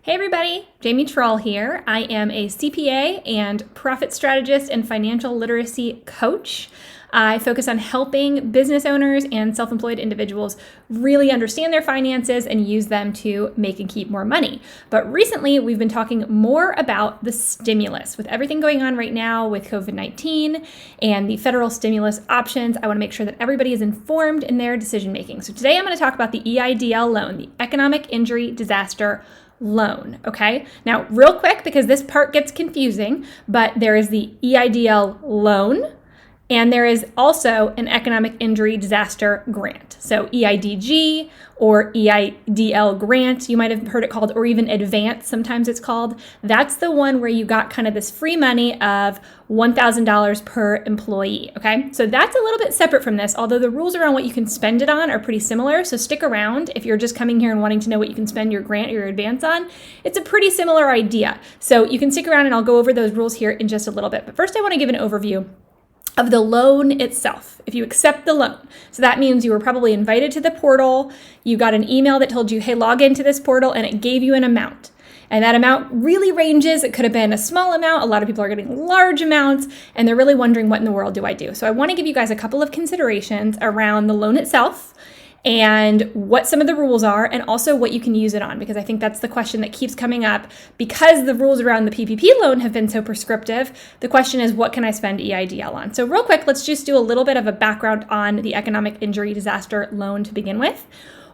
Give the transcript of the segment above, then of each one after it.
Hey everybody, Jamie Trull here. I am a CPA and profit strategist and financial literacy coach. I focus on helping business owners and self-employed individuals really understand their finances and use them to make and keep more money. But recently, we've been talking more about the stimulus. With everything going on right now with COVID-19 and the federal stimulus options, I want to make sure that everybody is informed in their decision making. So today I'm going to talk about the EIDL loan, the Economic Injury Disaster Loan. Okay. Now, real quick, because this part gets confusing, but there is the EIDL loan and there is also an economic injury disaster grant. So EIDG or EIDL grant, you might have heard it called, or even advance, sometimes it's called. That's the one where you got kind of this free money of $1,000 per employee, okay? So that's a little bit separate from this, although the rules around what you can spend it on are pretty similar. So stick around if you're just coming here and wanting to know what you can spend your grant or your advance on. It's a pretty similar idea. So you can stick around and I'll go over those rules here in just a little bit. But first I want to give an overview of the loan itself, if you accept the loan. So that means you were probably invited to the portal, you got an email that told you, hey, log into this portal, and it gave you an amount. And that amount really ranges. It could have been a small amount. A lot of people are getting large amounts, and they're really wondering, what in the world do I do? So I want to give you guys a couple of considerations around the loan itself and what some of the rules are, and also what you can use it on, because I think that's the question that keeps coming up. Because the rules around the PPP loan have been so prescriptive, the question is, what can I spend EIDL on? So real quick, let's just do a little bit of a background on the Economic Injury Disaster Loan to begin with.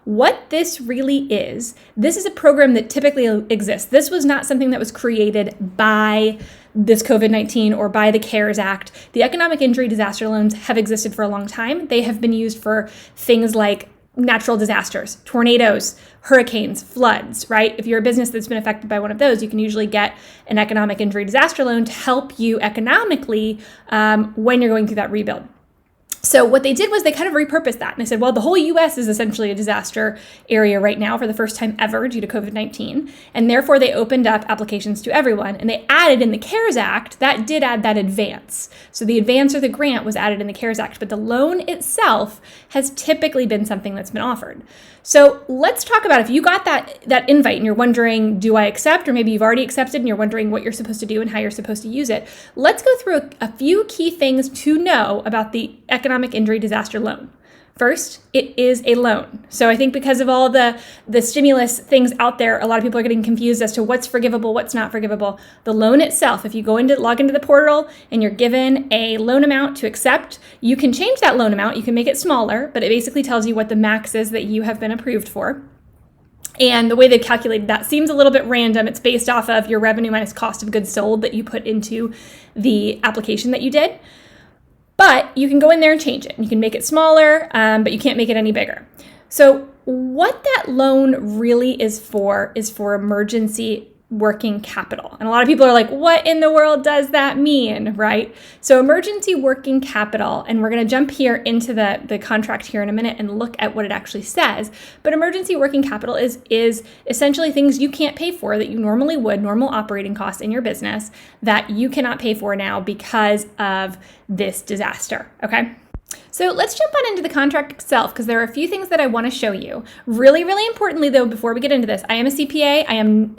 What this really is, this is a program that typically exists. This was not something that was created by this COVID-19 or by the CARES Act. The economic injury disaster loans have existed for a long time. They have been used for things like natural disasters, tornadoes, hurricanes, floods, right? If you're a business that's been affected by one of those, you can usually get an economic injury disaster loan to help you economically when you're going through that rebuild. So what they did was they kind of repurposed that. And they said, well, the whole US is essentially a disaster area right now for the first time ever due to COVID-19. And therefore they opened up applications to everyone. And they added in the CARES Act, that did add that advance. So the advance or the grant was added in the CARES Act, but the loan itself has typically been something that's been offered. So let's talk about, if you got that invite and you're wondering, do I accept? Or maybe you've already accepted and you're wondering what you're supposed to do and how you're supposed to use it. Let's go through a few key things to know about the economic injury disaster loan. First, it is a loan. So I think because of all the stimulus things out there, a lot of people are getting confused as to what's forgivable, what's not forgivable. The loan itself, if you log into the portal and you're given a loan amount to accept, you can change that loan amount. You can make it smaller, but it basically tells you what the max is that you have been approved for. And the way they've calculated that seems a little bit random. It's based off of your revenue minus cost of goods sold that you put into the application that you did. But you can go in there and change it. You can make it smaller, but you can't make it any bigger. So what that loan really is for emergency working capital. And a lot of people are like, what in the world does that mean, right? So emergency working capital, and we're going to jump here into the contract here in a minute and look at what it actually says. But emergency working capital is essentially things you can't pay for that you normally would, normal operating costs in your business that you cannot pay for now because of this disaster, okay? So let's jump on into the contract itself, because there are a few things that I want to show you. Really, really importantly though, before we get into this, I am a CPA. I am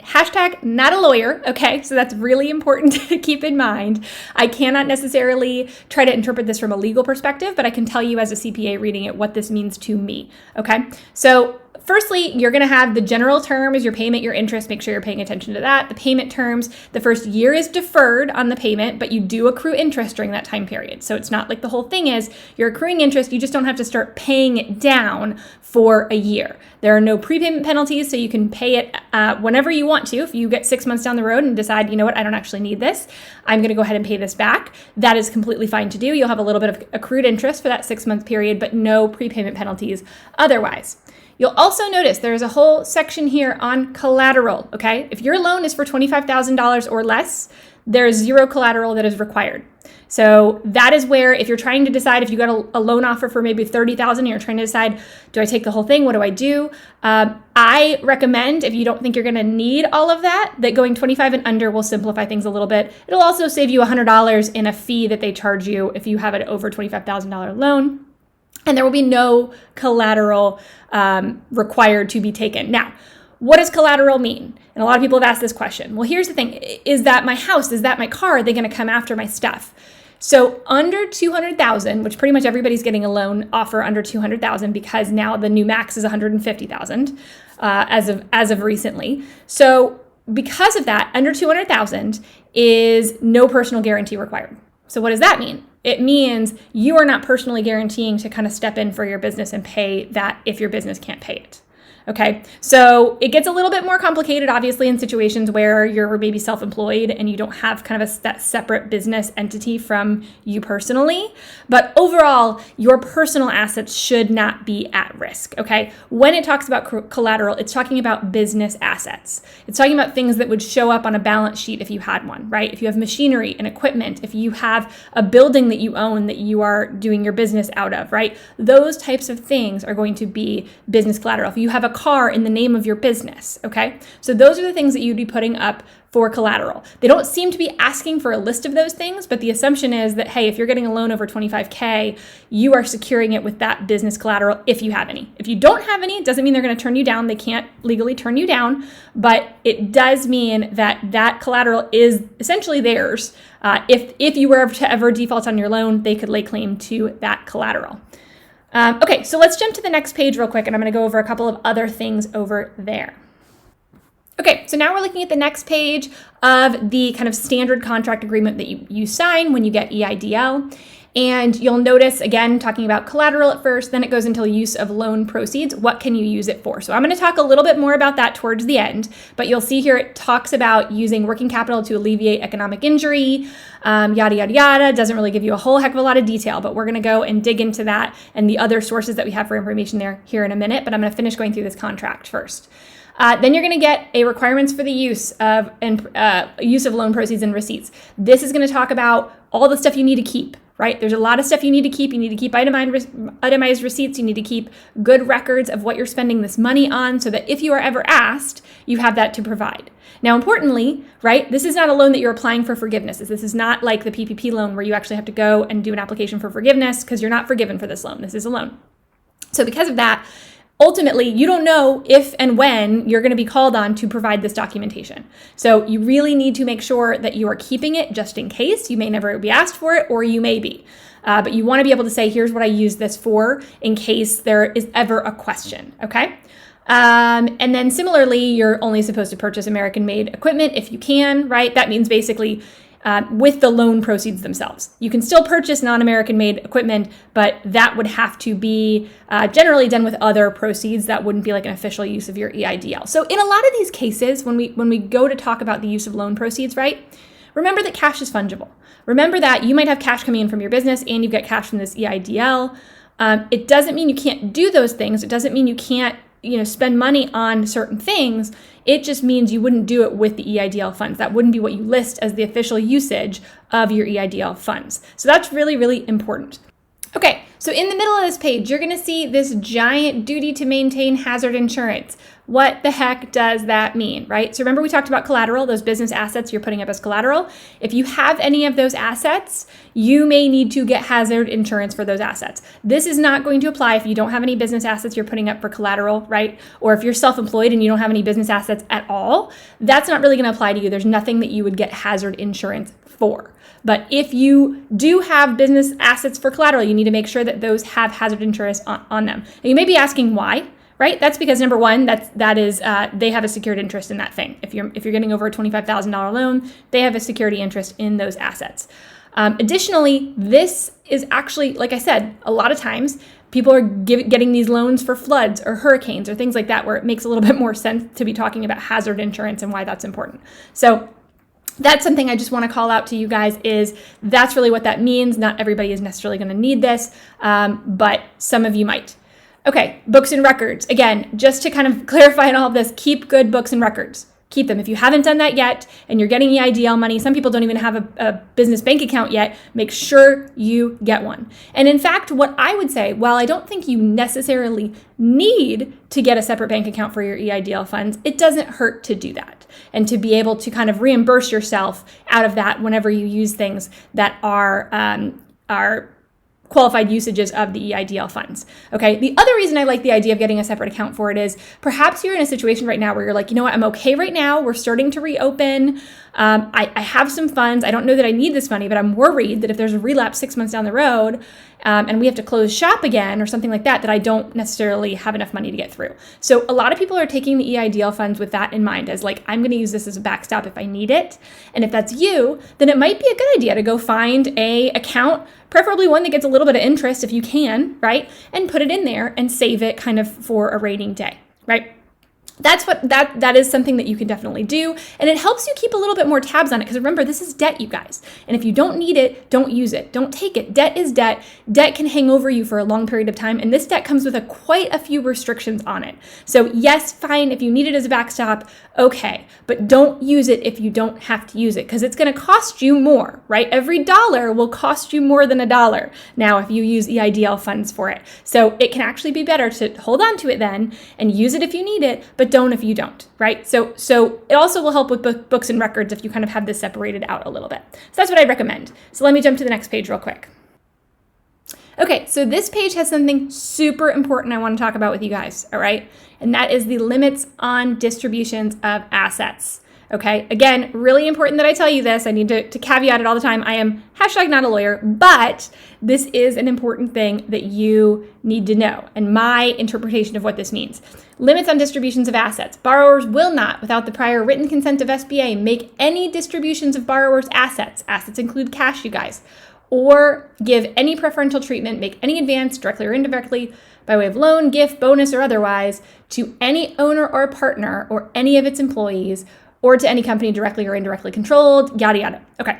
#not a lawyer. Okay, so that's really important to keep in mind. I cannot necessarily try to interpret this from a legal perspective, but I can tell you as a CPA reading it what this means to me. Okay, so firstly, you're going to have the general term is your payment, your interest. Make sure you're paying attention to that. The payment terms, the first year is deferred on the payment, but you do accrue interest during that time period. So it's not like the whole thing is you're accruing interest. You just don't have to start paying it down for a year. There are no prepayment penalties, so you can pay it whenever you want to. If you get 6 months down the road and decide, you know what, I don't actually need this, I'm going to go ahead and pay this back. That is completely fine to do. You'll have a little bit of accrued interest for that 6 month period, but no prepayment penalties otherwise. You'll also notice there's a whole section here on collateral, okay? If your loan is for $25,000 or less, there's zero collateral that is required. So that is where, if you're trying to decide, if you got a loan offer for maybe $30,000 and you're trying to decide, do I take the whole thing? What do I do? I recommend, if you don't think you're going to need all of that, that going 25 and under will simplify things a little bit. It'll also save you $100 in a fee that they charge you if you have an over $25,000 loan. And there will be no collateral required to be taken. Now, what does collateral mean? And a lot of people have asked this question. Well, here's the thing. Is that my house? Is that my car? Are they going to come after my stuff? So under 200,000, which pretty much everybody's getting a loan offer under 200,000 because now the new max is 150,000 as of recently. So because of that, under 200,000 is no personal guarantee required. So what does that mean? It means you are not personally guaranteeing to kind of step in for your business and pay that if your business can't pay it. Okay, so it gets a little bit more complicated, obviously, in situations where you're maybe self-employed and you don't have kind of that separate business entity from you personally. But overall, your personal assets should not be at risk. Okay, when it talks about collateral, it's talking about business assets. It's talking about things that would show up on a balance sheet if you had one, right? If you have machinery and equipment, if you have a building that you own that you are doing your business out of, right? Those types of things are going to be business collateral. If you have a car in the name of your business, okay? So those are the things that you'd be putting up for collateral. They don't seem to be asking for a list of those things, but the assumption is that, hey, if you're getting a loan over 25K, you are securing it with that business collateral if you have any. If you don't have any, it doesn't mean they're going to turn you down. They can't legally turn you down, but it does mean that that collateral is essentially theirs. If you were to ever default on your loan, they could lay claim to that collateral. Okay, so let's jump to the next page real quick, and I'm going to go over a couple of other things over there. Okay, so now we're looking at the next page of the kind of standard contract agreement that you sign when you get EIDL. And you'll notice, again, talking about collateral at first, then it goes into use of loan proceeds. What can you use it for? So I'm going to talk a little bit more about that towards the end, but you'll see here it talks about using working capital to alleviate economic injury, yada, yada, yada. Doesn't really give you a whole heck of a lot of detail, but we're going to go and dig into that and the other sources that we have for information there here in a minute, but I'm going to finish going through this contract first. Then you're going to get a requirements for the use of loan proceeds and receipts. This is going to talk about all the stuff you need to keep, right? There's a lot of stuff you need to keep. You need to keep itemized receipts. You need to keep good records of what you're spending this money on so that if you are ever asked, you have that to provide. Now, importantly, right, this is not a loan that you're applying for forgiveness. This is not like the PPP loan where you actually have to go and do an application for forgiveness because you're not forgiven for this loan. This is a loan. So because of that, ultimately, you don't know if and when you're going to be called on to provide this documentation. So you really need to make sure that you are keeping it just in case. You may never be asked for it, or you may be. But you want to be able to say, here's what I use this for in case there is ever a question, okay? And then similarly, you're only supposed to purchase American-made equipment if you can, right? That means basically with the loan proceeds themselves. You can still purchase non-American made equipment, but that would have to be generally done with other proceeds. That wouldn't be like an official use of your EIDL. So in a lot of these cases, when we go to talk about the use of loan proceeds, right? Remember that cash is fungible. Remember that you might have cash coming in from your business and you've got cash from this EIDL. It doesn't mean you can't do those things. It doesn't mean you can't spend money on certain things. It just means you wouldn't do it with the EIDL funds. That wouldn't be what you list as the official usage of your EIDL funds. So that's really, really important. Okay, so in the middle of this page, you're gonna see this giant duty to maintain hazard insurance. What the heck does that mean, right? So remember we talked about collateral, those business assets you're putting up as collateral. If you have any of those assets, you may need to get hazard insurance for those assets. This is not going to apply if you don't have any business assets you're putting up for collateral, right? Or if you're self-employed and you don't have any business assets at all, that's not really gonna apply to you. There's nothing that you would get hazard insurance for. But if you do have business assets for collateral, you need to make sure that those have hazard insurance on them. And you may be asking why, right? That's because number one, they have a secured interest in that thing. If you're getting over a $25,000 loan, they have a security interest in those assets. Additionally, this is actually, like I said, a lot of times people are getting these loans for floods or hurricanes or things like that, where it makes a little bit more sense to be talking about hazard insurance and why that's important. So that's something I just want to call out to you guys, is that's really what that means. Not everybody is necessarily going to need this, but some of you might. Okay, books and records. Again, just to kind of clarify in all of this, keep good books and records. Keep them. If you haven't done that yet and you're getting EIDL money, some people don't even have a business bank account yet, make sure you get one. And in fact, what I would say, while I don't think you necessarily need to get a separate bank account for your EIDL funds, it doesn't hurt to do that and to be able to kind of reimburse yourself out of that whenever you use things that are qualified usages of the EIDL funds. Okay. The other reason I like the idea of getting a separate account for it is perhaps you're in a situation right now where you're like, you know what, I'm okay right now. We're starting to reopen. I have some funds. I don't know that I need this money, but I'm worried that if there's a relapse 6 months down the road, and we have to close shop again or something like that, that I don't necessarily have enough money to get through. So a lot of people are taking the EIDL funds with that in mind as like, I'm going to use this as a backstop if I need it. And if that's you, then it might be a good idea to go find a account, preferably one that gets a little bit of interest if you can, right? And put it in there and save it kind of for a rainy day, right? That is something that you can definitely do. And it helps you keep a little bit more tabs on it. Because remember, this is debt, you guys. And if you don't need it, don't use it. Don't take it. Debt is debt. Debt can hang over you for a long period of time. And this debt comes with quite a few restrictions on it. So yes, fine. If you need it as a backstop, okay. But don't use it if you don't have to use it. Because it's going to cost you more, right? Every dollar will cost you more than $1 now if you use EIDL funds for it. So it can actually be better to hold on to it then and use it if you need it, but don't if you don't, right? So it also will help with books and records if you kind of have this separated out a little bit. So that's what I recommend. So let me jump to the next page real quick. Okay, so this page has something super important I want to talk about with you guys, all right? And that is the limits on distributions of assets. Okay, again, really important that I tell you this. I need to caveat it all the time. I am #not a lawyer, but this is an important thing that you need to know and my interpretation of what this means. Limits on distributions of assets. Borrowers will not, without the prior written consent of SBA, make any distributions of borrowers' assets. Assets include cash, you guys, or give any preferential treatment, make any advance, directly or indirectly, by way of loan, gift, bonus, or otherwise, to any owner or partner or any of its employees, or to any company directly or indirectly controlled, yada, yada. Okay,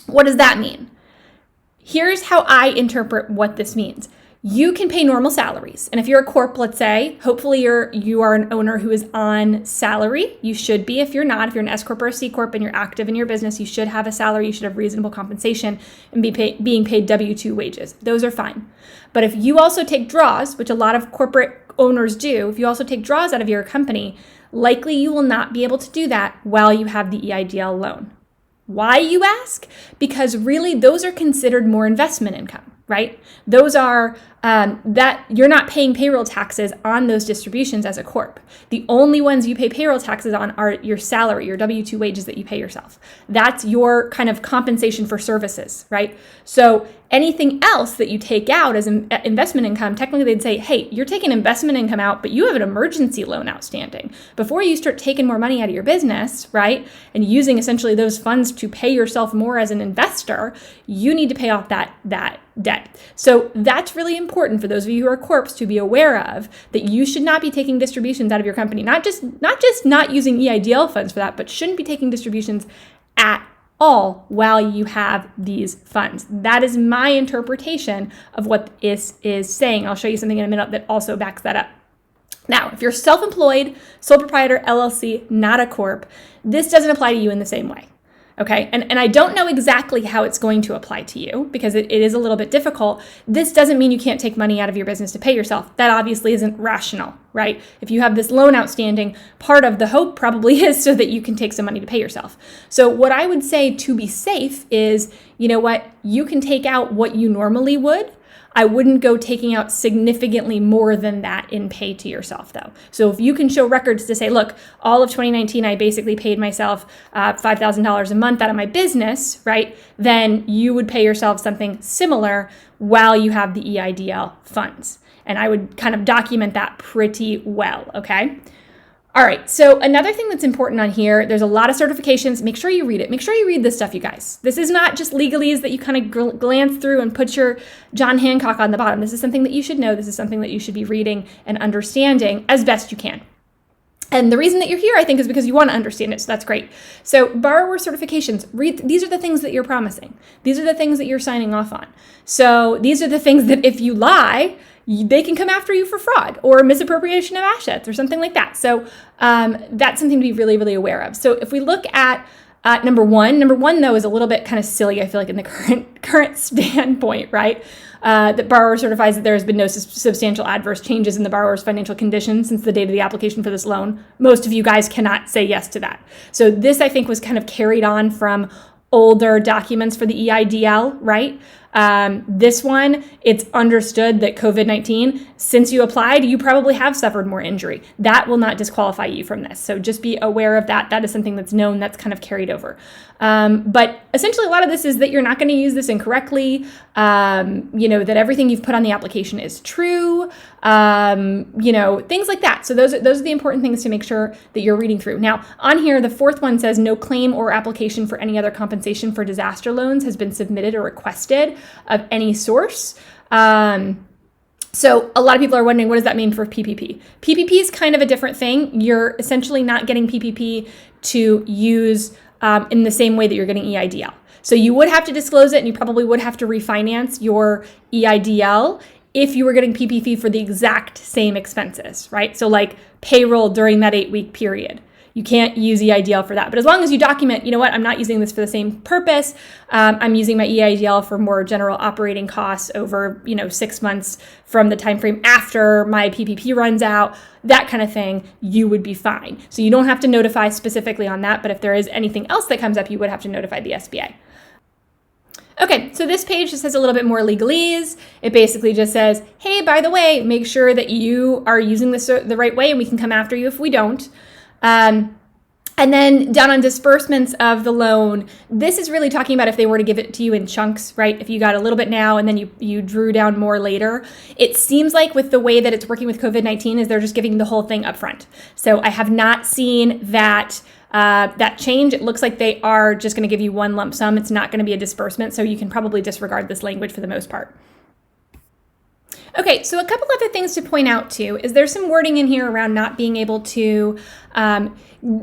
what does that mean? Here's how I interpret what this means. You can pay normal salaries. And if you're a corp, let's say, hopefully you are an owner who is on salary. You should be. If you're not, if you're an S Corp or a C Corp and you're active in your business, you should have a salary, you should have reasonable compensation and being paid W-2 wages. Those are fine. But if you also take draws, which a lot of corporate owners do, if you also take draws out of your company, likely you will not be able to do that while you have the EIDL loan. Why, you ask? Because really those are considered more investment income, right? Those are that you're not paying payroll taxes on those distributions as a corp. The only ones you pay payroll taxes on are your salary, your W-2 wages that you pay yourself. That's your kind of compensation for services, right? So anything else that you take out as investment income, technically they'd say, hey, you're taking investment income out, but you have an emergency loan outstanding. Before you start taking more money out of your business, right, and using essentially those funds to pay yourself more as an investor, you need to pay off that debt. So that's really important for those of you who are corps to be aware of, that you should not be taking distributions out of your company, not just not using EIDL funds for that, but shouldn't be taking distributions at all while you have these funds. That is my interpretation of what this is saying. I'll show you something in a minute that also backs that up. Now, if you're self-employed, sole proprietor, LLC, not a corp, this doesn't apply to you in the same way. Okay, and I don't know exactly how it's going to apply to you because it is a little bit difficult. This doesn't mean you can't take money out of your business to pay yourself. That obviously isn't rational, right? If you have this loan outstanding, part of the hope probably is so that you can take some money to pay yourself. So what I would say to be safe is, you know what, you can take out what you normally would. I wouldn't go taking out significantly more than that in pay to yourself, though. So if you can show records to say, look, all of 2019, I basically paid myself $5,000 a month out of my business, right? Then you would pay yourself something similar while you have the EIDL funds. And I would kind of document that pretty well, okay? All right, so another thing that's important on here, there's a lot of certifications. Make sure you read it. Make sure you read this stuff, you guys. This is not just legalese that you kind of glance through and put your John Hancock on the bottom. This is something that you should know. This is something that you should be reading and understanding as best you can. And the reason that you're here, I think, is because you want to understand it, so that's great. So borrower certifications, these are the things that you're promising. These are the things that you're signing off on. So these are the things that if you lie, they can come after you for fraud or misappropriation of assets or something like that. So that's something to be really, really aware of. So if we look at number one, though, is a little bit kind of silly, I feel like, in the current standpoint, right? That borrower certifies that there has been no substantial adverse changes in the borrower's financial condition since the date of the application for this loan. Most of you guys cannot say yes to that. So this, I think, was kind of carried on from older documents for the EIDL, right? This one, it's understood that COVID-19, since you applied, you probably have suffered more injury. That will not disqualify you from this. So just be aware of that. That is something that's known, that's kind of carried over. But essentially a lot of this is that you're not going to use this incorrectly, that everything you've put on the application is true, things like that. So those are the important things to make sure that you're reading through. Now, on here, the fourth one says no claim or application for any other compensation for disaster loans has been submitted or requested of any source. So a lot of people are wondering, what does that mean for PPP? PPP is kind of a different thing. You're essentially not getting PPP to use in the same way that you're getting EIDL. So you would have to disclose it, and you probably would have to refinance your EIDL if you were getting PPP for the exact same expenses, right? So like payroll during that 8-week period. You can't use EIDL for that. But as long as you document, I'm not using this for the same purpose. I'm using my EIDL for more general operating costs over, 6 months from the time frame after my PPP runs out, that kind of thing, you would be fine. So you don't have to notify specifically on that. But if there is anything else that comes up, you would have to notify the SBA. Okay, so this page just has a little bit more legalese. It basically just says, hey, by the way, make sure that you are using this the right way, and we can come after you if we don't. And then down on disbursements of the loan, this is really talking about if they were to give it to you in chunks, right? If you got a little bit now and then you drew down more later. It seems like with the way that it's working with COVID-19 is they're just giving the whole thing up front. So I have not seen that change. It looks like they are just going to give you one lump sum. It's not going to be a disbursement, so you can probably disregard this language for the most part. Okay, so a couple other things to point out too is there's some wording in here around not being able to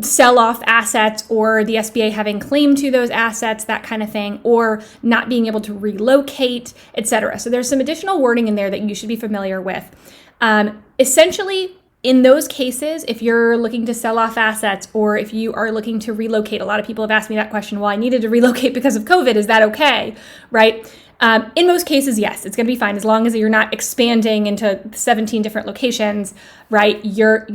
sell off assets, or the SBA having claim to those assets, that kind of thing, or not being able to relocate, etc. So there's some additional wording in there that you should be familiar with. Essentially, in those cases, if you're looking to sell off assets or if you are looking to relocate, a lot of people have asked me that question, well, I needed to relocate because of COVID, is that okay, right? In most cases, yes, it's going to be fine as long as you're not expanding into 17 different locations, right? You're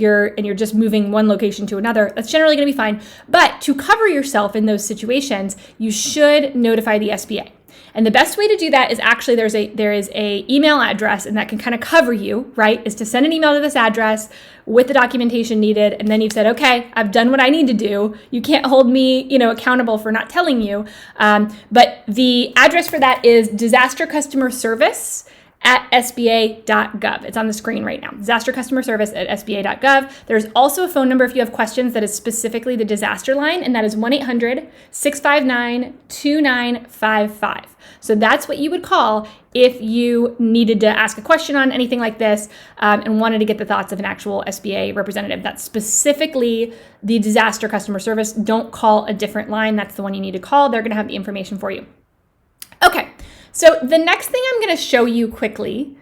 just moving one location to another. That's generally going to be fine. But to cover yourself in those situations, you should notify the SBA. And the best way to do that is actually there is a email address, and that can kind of cover you, right? Is to send an email to this address with the documentation needed, and then you've said, okay, I've done what I need to do. You can't hold me, accountable for not telling you. But the address for that is disaster customer service at sba.gov. It's on the screen right now. Disaster customer service at sba.gov. There's also a phone number if you have questions that is specifically the disaster line, and that is 1-800-659-2955. So that's what you would call if you needed to ask a question on anything like this and wanted to get the thoughts of an actual SBA representative. That's specifically the disaster customer service. Don't call a different line. That's the one you need to call. They're going to have the information for you. Okay. So the next thing I'm going to show you quickly,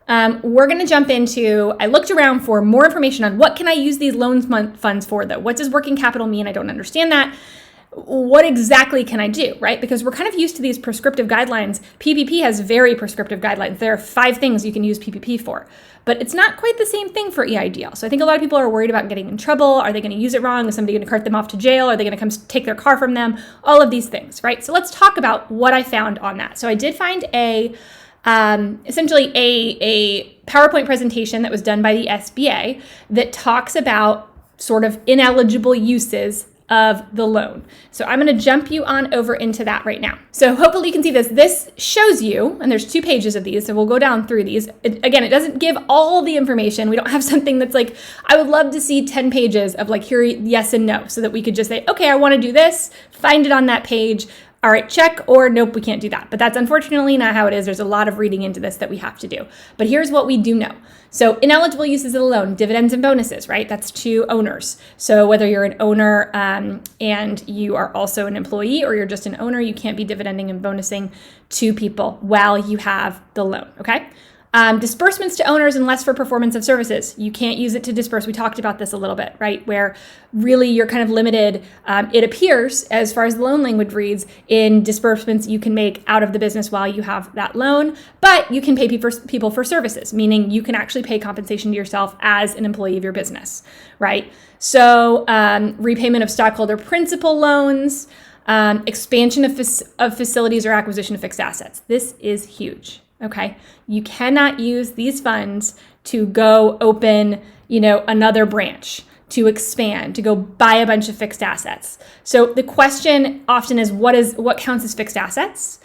we're going to jump into, I looked around for more information on what can I use these loan funds for though? What does working capital mean? I don't understand that. What exactly can I do, right? Because we're kind of used to these prescriptive guidelines. PPP has very prescriptive guidelines. There are 5 things you can use PPP for, but it's not quite the same thing for EIDL. So I think a lot of people are worried about getting in trouble. Are they going to use it wrong? Is somebody going to cart them off to jail? Are they going to come take their car from them? All of these things, right? So let's talk about what I found on that. So I did find essentially a PowerPoint presentation that was done by the SBA that talks about sort of ineligible uses of the loan. So I'm going to jump you on over into that right now. So hopefully you can see this. This shows you, and there's 2 pages of these, so we'll go down through these. Again, it doesn't give all the information. We don't have something that's like, I would love to see 10 pages of like, here, yes and no, so that we could just say, okay, I want to do this, find it on that page. All right, check, or nope, we can't do that. But that's unfortunately not how it is. There's a lot of reading into this that we have to do. But here's what we do know. So ineligible uses of the loan, dividends and bonuses, right? That's to owners. So whether you're an owner and you are also an employee, or you're just an owner, you can't be dividending and bonusing to people while you have the loan, okay? Disbursements to owners unless for performance of services. You can't use it to disperse. We talked about this a little bit, right? Where really you're kind of limited, it appears, as far as the loan language reads, in disbursements you can make out of the business while you have that loan, but you can pay people for services, meaning you can actually pay compensation to yourself as an employee of your business, right? So repayment of stockholder principal loans, expansion of facilities or acquisition of fixed assets. This is huge. Okay. You cannot use these funds to go open, another branch, to expand, to go buy a bunch of fixed assets. So the question often is, what counts as fixed assets?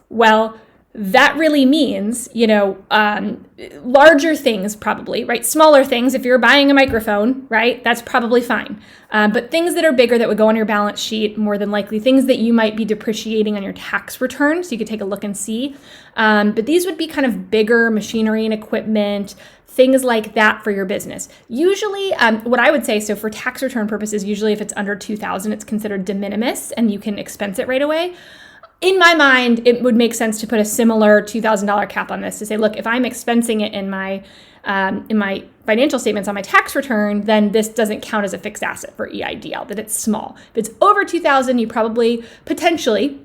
Well, that really means, larger things probably, right? Smaller things, if you're buying a microphone, right, that's probably fine. But things that are bigger that would go on your balance sheet, more than likely, things that you might be depreciating on your tax return, so you could take a look and see. But these would be kind of bigger machinery and equipment, things like that for your business. Usually, what I would say, so for tax return purposes, usually if it's under $2,000, it's considered de minimis and you can expense it right away. In my mind, it would make sense to put a similar $2,000 cap on this to say, look, if I'm expensing it in my financial statements on my tax return, then this doesn't count as a fixed asset for EIDL, that it's small. If it's over $2,000, you probably potentially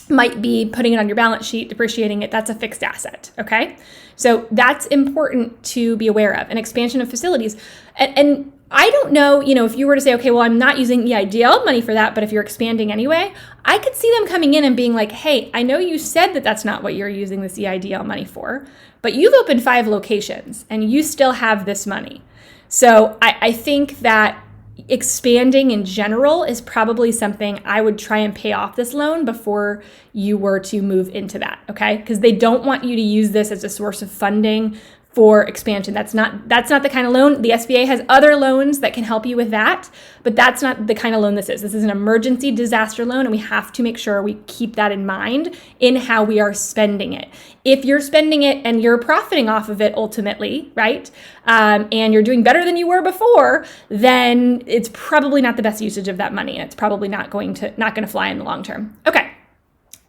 might be putting it on your balance sheet, depreciating it. That's a fixed asset, okay? So that's important to be aware of. An expansion of facilities. And I don't know, if you were to say, okay, well, I'm not using EIDL money for that, but if you're expanding anyway, I could see them coming in and being like, hey, I know you said that that's not what you're using this EIDL money for, but you've opened 5 locations and you still have this money. So I think that expanding in general is probably something I would try and pay off this loan before you were to move into that, okay? Because they don't want you to use this as a source of funding for expansion. That's not the kind of loan. The SBA has other loans that can help you with that, but that's not the kind of loan this is. This is an emergency disaster loan, and we have to make sure we keep that in mind in how we are spending it. If you're spending it and you're profiting off of it ultimately, right, and you're doing better than you were before, then it's probably not the best usage of that money, and it's probably not going to fly in the long term. Okay.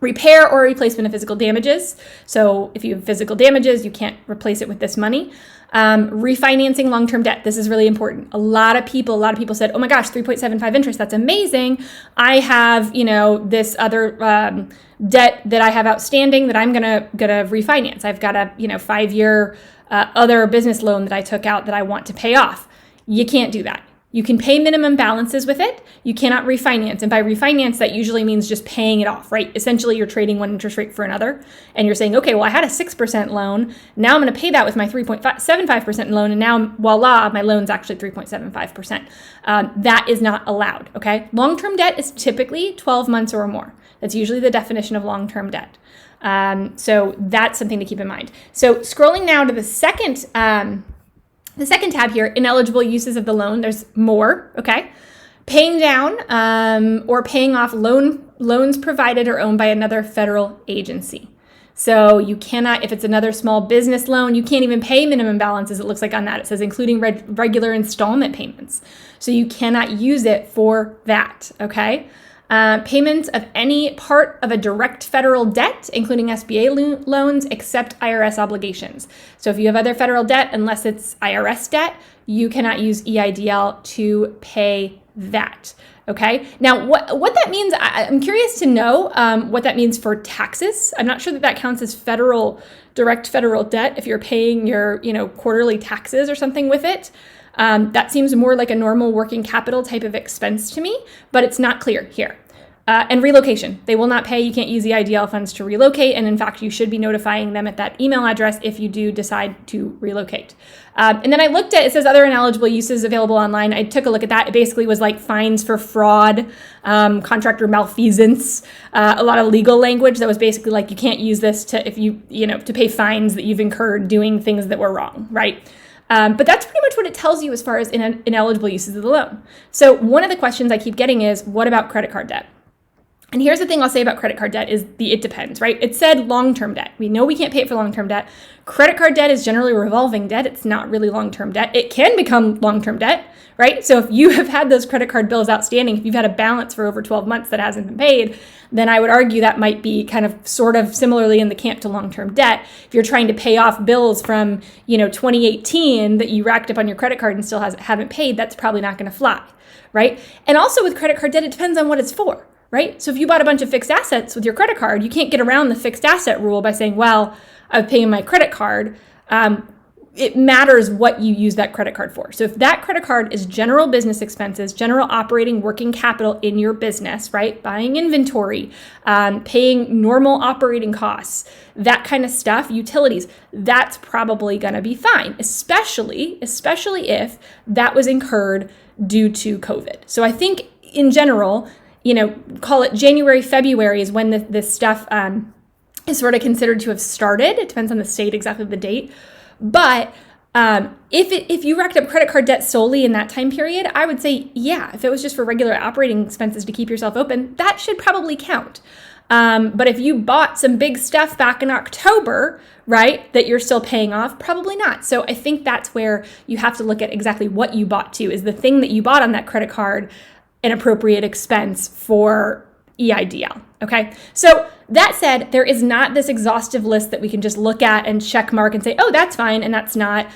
Repair or replacement of physical damages. So if you have physical damages, you can't replace it with this money. Refinancing long-term debt. This is really important. A lot of people said, oh my gosh, 3.75 interest. That's amazing. I have, this other debt that I have outstanding that I'm gonna refinance. I've got a 5-year other business loan that I took out that I want to pay off. You can't do that. You can pay minimum balances with it. You cannot refinance. And by refinance, that usually means just paying it off, right? Essentially, you're trading one interest rate for another. And you're saying, okay, well, I had a 6% loan. Now I'm going to pay that with my 3.75% loan. And now, voila, my loan's actually 3.75%. That is not allowed, okay? Long-term debt is typically 12 months or more. That's usually the definition of long-term debt. So that's something to keep in mind. So scrolling now to the second tab here, ineligible uses of the loan, there's more, okay? Paying down or paying off loans provided or owned by another federal agency. So you cannot, if it's another small business loan, you can't even pay minimum balances, it looks like on that. It says including regular installment payments. So you cannot use it for that, okay? Payments of any part of a direct federal debt, including SBA loans, except IRS obligations. So if you have other federal debt, unless it's IRS debt, you cannot use EIDL to pay that. Okay. Now, what that means, I'm curious to know what that means for taxes. I'm not sure that counts as direct federal debt if you're paying your quarterly taxes or something with it. That seems more like a normal working capital type of expense to me, but it's not clear here. And relocation. They will not pay. You can't use the EIDL funds to relocate. And in fact, you should be notifying them at that email address if you do decide to relocate. And then I looked at, it says other ineligible uses available online. I took a look at that. It basically was like fines for fraud, contractor malfeasance, a lot of legal language that was basically like, you can't use this to pay fines that you've incurred doing things that were wrong, right? But that's pretty much what it tells you as far as ineligible uses of the loan. So one of the questions I keep getting is, what about credit card debt? And here's the thing I'll say about credit card debt is it depends, right? It said long-term debt. We know we can't pay it for long-term debt. Credit card debt is generally revolving debt. It's not really long-term debt. It can become long-term debt, right? So if you have had those credit card bills outstanding, if you've had a balance for over 12 months that hasn't been paid, then I would argue that might be kind of sort of similarly in the camp to long-term debt. If you're trying to pay off bills from, 2018 that you racked up on your credit card and still haven't paid, that's probably not going to fly, right? And also with credit card debt, it depends on what it's for. Right? So if you bought a bunch of fixed assets with your credit card, you can't get around the fixed asset rule by saying, well, I'm paying my credit card. it matters what you use that credit card for. So if that credit card is general business expenses, general operating working capital in your business, right? Buying inventory, paying normal operating costs, that kind of stuff, utilities, that's probably going to be fine, especially if that was incurred due to COVID. So I think in general, call it January, February is when this stuff is sort of considered to have started. It depends on the state, exactly the date. But if you racked up credit card debt solely in that time period, I would say, yeah, if it was just for regular operating expenses to keep yourself open, that should probably count. But if you bought some big stuff back in October, right, that you're still paying off, probably not. So I think that's where you have to look at exactly what you bought to. Is the thing that you bought on that credit card an appropriate expense for EIDL? Okay, so that said, there is not this exhaustive list that we can just look at and check mark and say, oh, that's fine and that's not.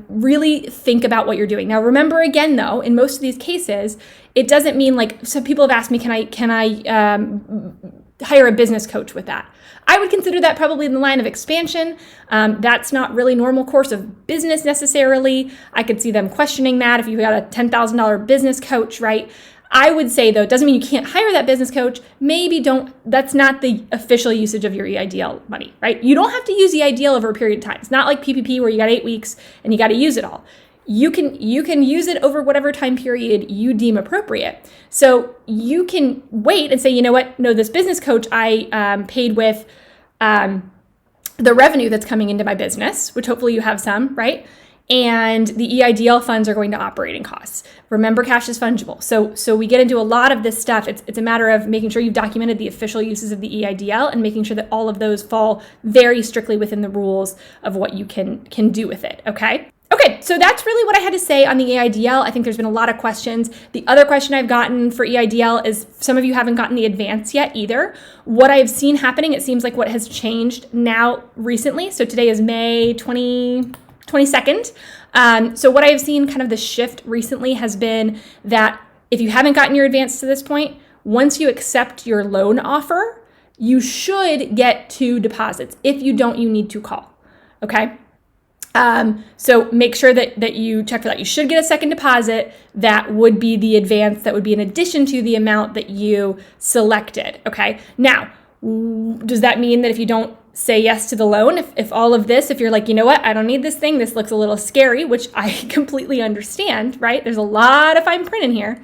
Really think about what you're doing. Now, remember again, though, in most of these cases, it doesn't mean so people have asked me, can I hire a business coach with that? I would consider that probably in the line of expansion. That's not really normal course of business necessarily. I could see them questioning that if you got a $10,000 business coach, right? I would say, though, it doesn't mean you can't hire that business coach. Maybe that's not the official usage of your EIDL money, right? You don't have to use EIDL over a period of time. It's not like PPP where you got 8 weeks and you got to use it all. You can use it over whatever time period you deem appropriate. So you can wait and say, you know what? No, this business coach I paid with the revenue that's coming into my business, which hopefully you have some, right? And the EIDL funds are going to operating costs. Remember, cash is fungible. So we get into a lot of this stuff. It's a matter of making sure you've documented the official uses of the EIDL and making sure that all of those fall very strictly within the rules of what you can do with it, okay? Okay, so that's really what I had to say on the EIDL. I think there's been a lot of questions. The other question I've gotten for EIDL is some of you haven't gotten the advance yet either. What I've seen happening, it seems like what has changed now recently. So today is May 22nd. So what I've seen kind of the shift recently has been that if you haven't gotten your advance to this point, once you accept your loan offer, you should get 2 deposits. If you don't, you need to call, okay? So make sure that you check for that. You should get a second deposit. That would be the advance that would be in addition to the amount that you selected, okay? Now, does that mean that if you don't say yes to the loan, if you're like, you know what, I don't need this thing, this looks a little scary, which I completely understand, right? There's a lot of fine print in here.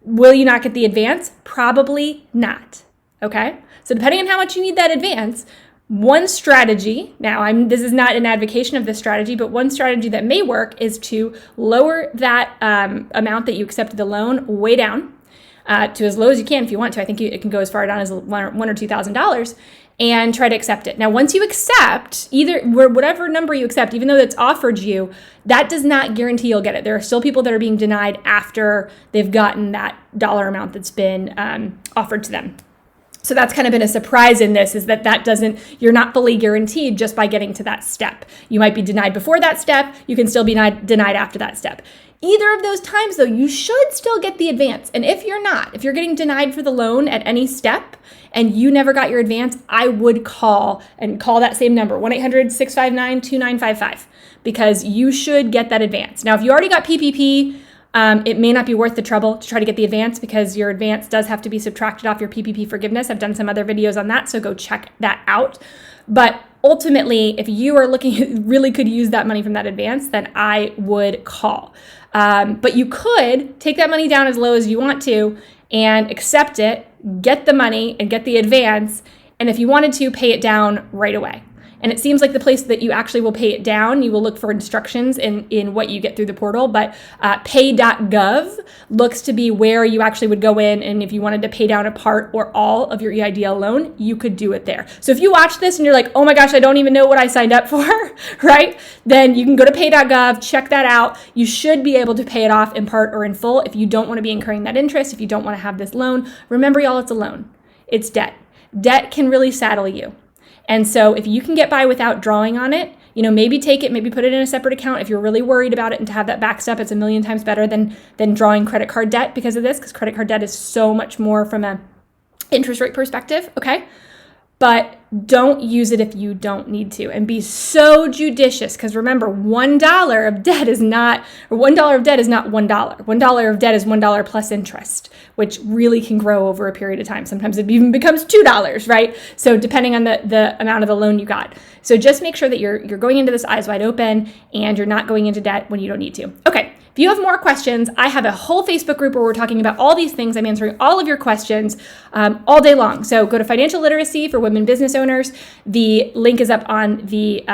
Will you not get the advance? Probably not, okay? So depending on how much you need that advance, one strategy, now this is not an advocation of this strategy, but one strategy that may work is to lower that amount that you accepted the loan way down to as low as you can if you want to. I think it can go as far down as $1,000 or $2,000 and try to accept it. Now, once you accept, whatever number you accept, even though that's offered you, that does not guarantee you'll get it. There are still people that are being denied after they've gotten that dollar amount that's been offered to them. So that's kind of been a surprise in this, is you're not fully guaranteed just by getting to that step. You might be denied before that step. You can still be denied after that step. Either of those times, though, you should still get the advance. And if you're getting denied for the loan at any step and you never got your advance, I would call that same number, 1-800-659-2955, because you should get that advance. Now, if you already got PPP, it may not be worth the trouble to try to get the advance, because your advance does have to be subtracted off your PPP forgiveness. I've done some other videos on that, so go check that out. But ultimately, if you are really could use that money from that advance, then I would call. But you could take that money down as low as you want to and accept it, get the money and get the advance. And if you wanted to, pay it down right away. And it seems like the place that you actually will pay it down, you will look for instructions in what you get through the portal, but pay.gov looks to be where you actually would go in, and if you wanted to pay down a part or all of your EIDL loan, you could do it there. So if you watch this and you're like, oh my gosh, I don't even know what I signed up for, right? Then you can go to pay.gov, check that out. You should be able to pay it off in part or in full if you don't want to be incurring that interest, if you don't want to have this loan. Remember, y'all, it's a loan. It's debt. Debt can really saddle you. And so if you can get by without drawing on it, maybe take it, maybe put it in a separate account if you're really worried about it, and to have that backstop, it's a million times better than drawing credit card debt because of this, because credit card debt is so much more from an interest rate perspective, okay? but don't use it if you don't need to, and be so judicious, because remember, $1 of debt is not $1. $1 of debt is $1 plus interest, which really can grow over a period of time. Sometimes it even becomes $2, right? So depending on the amount of the loan you got. So just make sure that you're going into this eyes wide open and you're not going into debt when you don't need to. Okay. If you have more questions, I have a whole Facebook group where we're talking about all these things. I'm answering all of your questions all day long. So go to Financial Literacy for Women Business Owners. The link is up on the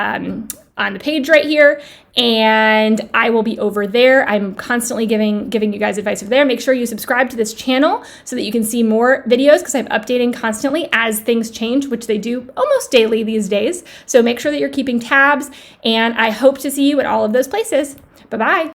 page right here, and I will be over there. I'm constantly giving you guys advice over there. Make sure you subscribe to this channel so that you can see more videos, because I'm updating constantly as things change, which they do almost daily these days. So make sure that you're keeping tabs, and I hope to see you at all of those places. Bye-bye.